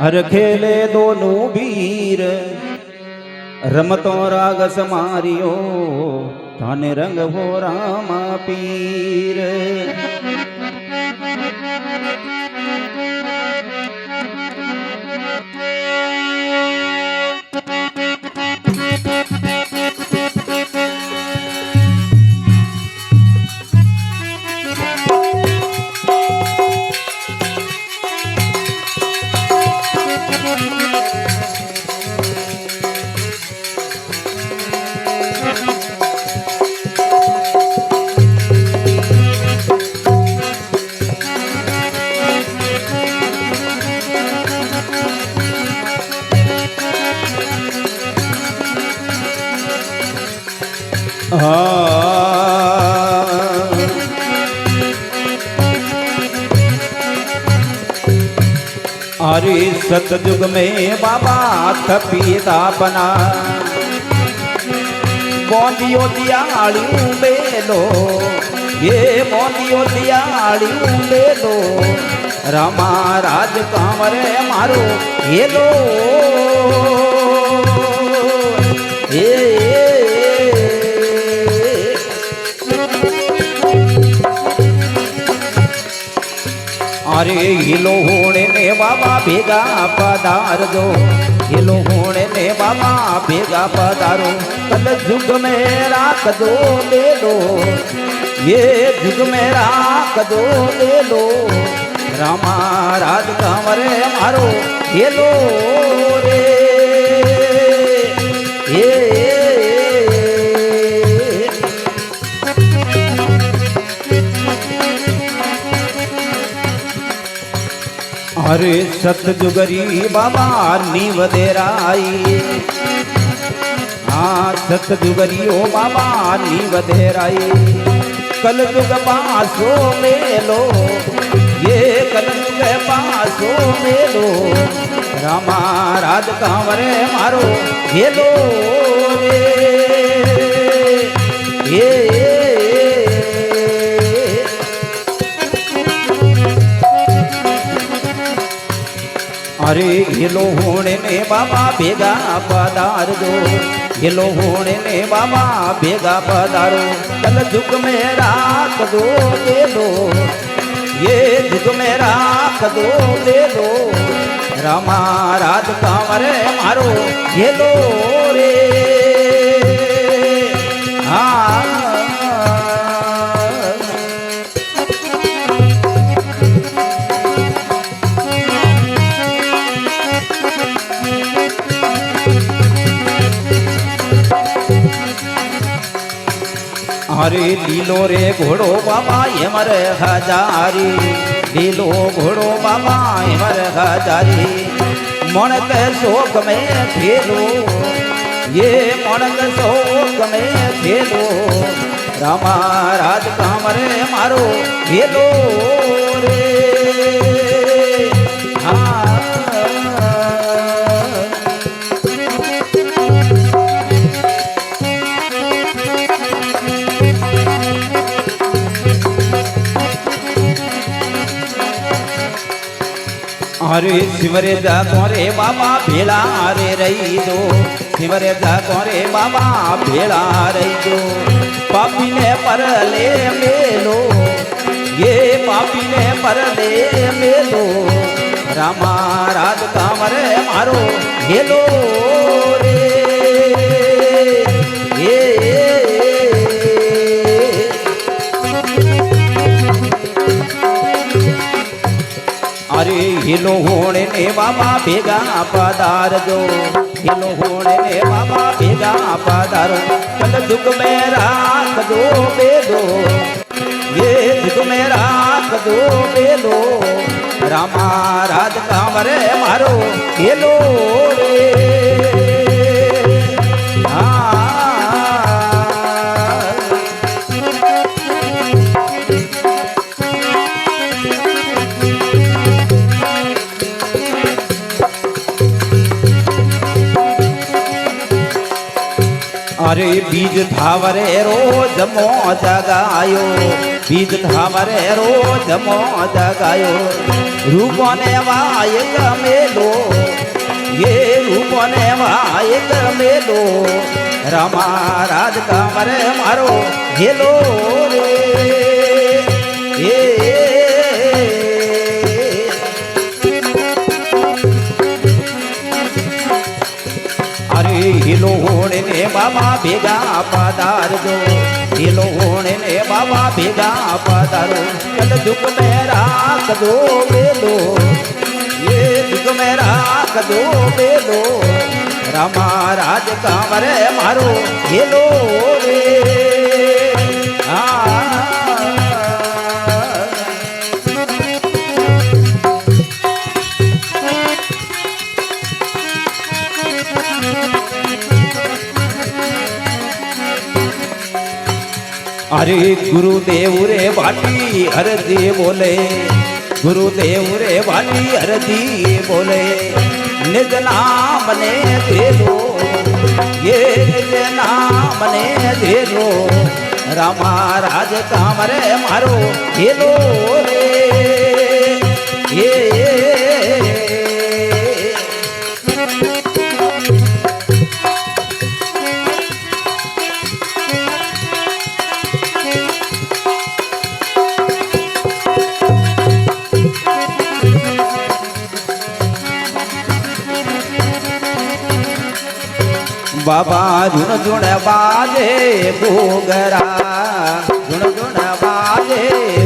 हर खेले दोनों वीर रमतो राग समारियो थाने रंग हो रामा पीर। अरे सतयुग में बाबा थपीता बना बोलियो दियाली बेलो ये बोलियो दियाली बेलो रामा राज कांवरे मारो ये लो अरे हिलो होने ने बाबा भेगा पधार दो हिलो होने ने बाबा भेगा पधारो कल जुग में राख दो ले लो ये जुग में राख दो ले लो रामा राज कांवरे मारो ये लो रे ये अरे सतजुगरी बाबा नीव देराई हाँ सतजुगरी ओ बाबा नीव देराई कल जुग पासो मेलो ये कल जुग पासो मेलो रामा राज कांवरे मारो ये लो रे ये अरे हिलो होने ने बाबा भेगा पधार दो हिलो होने ने बाबा भेगा पधारो कल जुग में राख दो दे दो ये जुग में राख दो दे दो रामा राज कांवरे मारो ये लो रे हाँ अरे लीलो रे घोड़ो बाबा हेमर हजारी लीलो घोड़ो बाबा हेमर हजारी मन के शोक में खेलो ये मन के शोक में खेलो रामा राज कांवरे मारो खेलो रे हाँ अरे शिवरे जागो रे बाबा भेला रे रही दो शिवरे जागो रे बाबा भेला रही दो पापी ने पर ले मेलो ये पापी ने पर ले मेलो रामा राज कांवरे मारो हेलो रे ये अरे हिलो होने ने बाबा भेगा पधार दो हिलो होने ने बाबा भेगा पधारो कल जुग में राख दो बेलो ये जुग में राख दो बेलो रामा राज कांवरे मारो हेलो रे अरे बीज थावरे रोज मोज गायो बीज थावरे रोज मोज गायो रूपने वायक मेलो ये रूपने वायक मेलो रामा राज कामरे मारो हेलो रे अरे हिलो होने ने बाबा भेगा पधारजो हिलो होने ने बाबा भेगा पधारो कल दुख में राख दो बेलो ये दुख में राख दो बेलो रामा राज कामरे मारो हेलो रे अरे गुरुदेव रे बाटी हरदी बोले गुरुदेव रे बाटी हरदी बोले निज नाम ने दे लो ये निज नाम ने दे लो रामा राज कामरे मारो हेलो रे ये बाबा झुन झुन बाजे गोगरा झुन झुन बाजे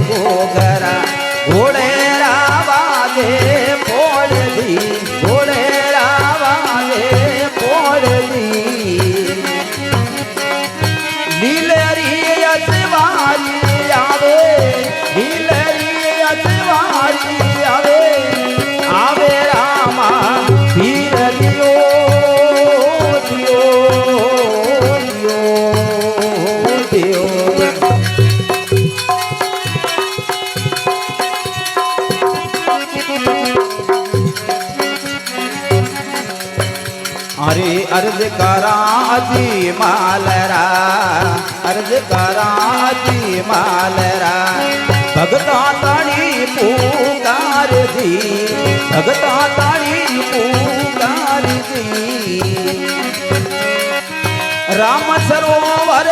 गोगरा घोड़ेरा बाजे पोड़ली घोड़ेरा बाजे पोड़ली लीलरी अजवारी आवे लीलरी अजवारी आवे आवे रामा पीर लियो अरे अर्ज करा जी मालरा अर्ज करा जी मालरा भगता ताड़ी पुकार जी भगता ताड़ी पुकार जी राम सरोवर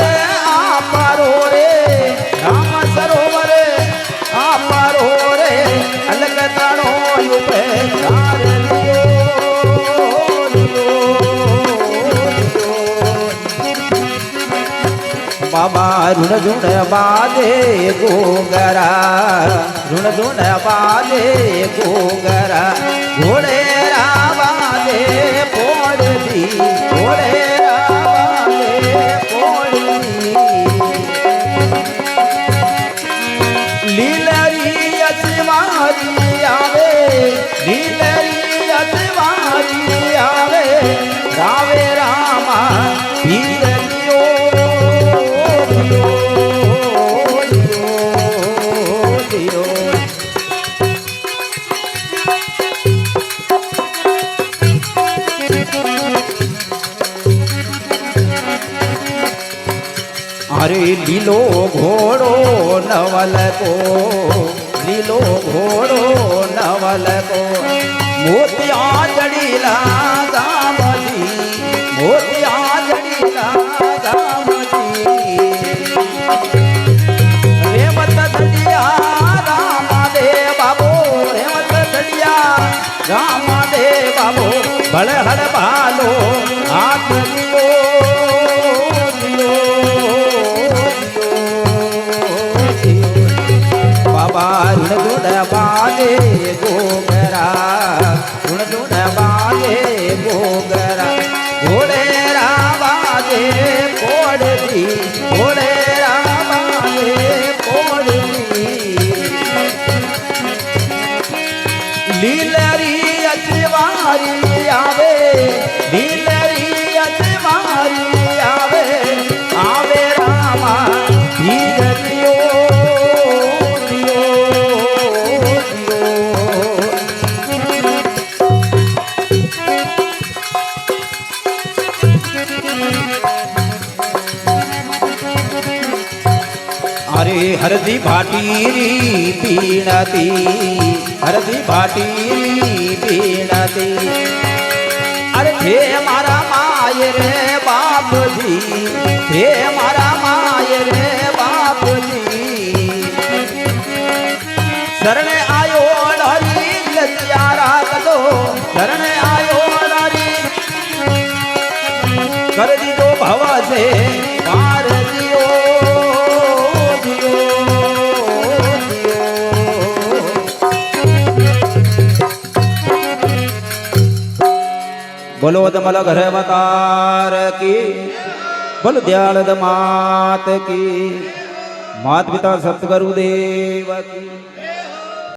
आपरो रे राम सरोवर आपरो रे अलग ताड़ो युपे चार लियो बाबा ऋण झुण बाजे गोगरा ऋण झुण बाजे गोगरा घोड़ेरा बाजे पोड़ली घोड़ेरा बाजे पोड़ली लीलरी अजवारी आवे लीलरी अजवारी आवे रावे रामा पीर अरे लीलो घोड़ो नवल को लीलो घोड़ो नवल को मोतिया जड़ीला गामजी मोतिया जड़ीला गामजी रेवत धड़िया रामा दे बाबो रेवत धड़िया रामा दे बाबो बड़हड़ भालो हाथ लियो बाबा ऋण झुण बाजे गोगरा ऋण झुण बाजे गोगरा घोड़ेरा बाजे पोड़ली घोड़ेरा बाजे पोड़ली लीलरी अजवारी आवे लीलरी अजवारी आवे आवे रामा धीर लियो હરજી ભાટી પીણતી હરજી ભાટી પીણતી અરે હે મારા માય રે બાપજી હે મારા માય રે બાપજી શરણે આયો હરી લજ્જા રાખજો શરણે આયો હરી કર દીધો ભવ છે પાર દિયો બોલો દમલ ઘર અવતાર કી બોલ દયાળ માત કી માત પિતા સતગુરુદેવ કી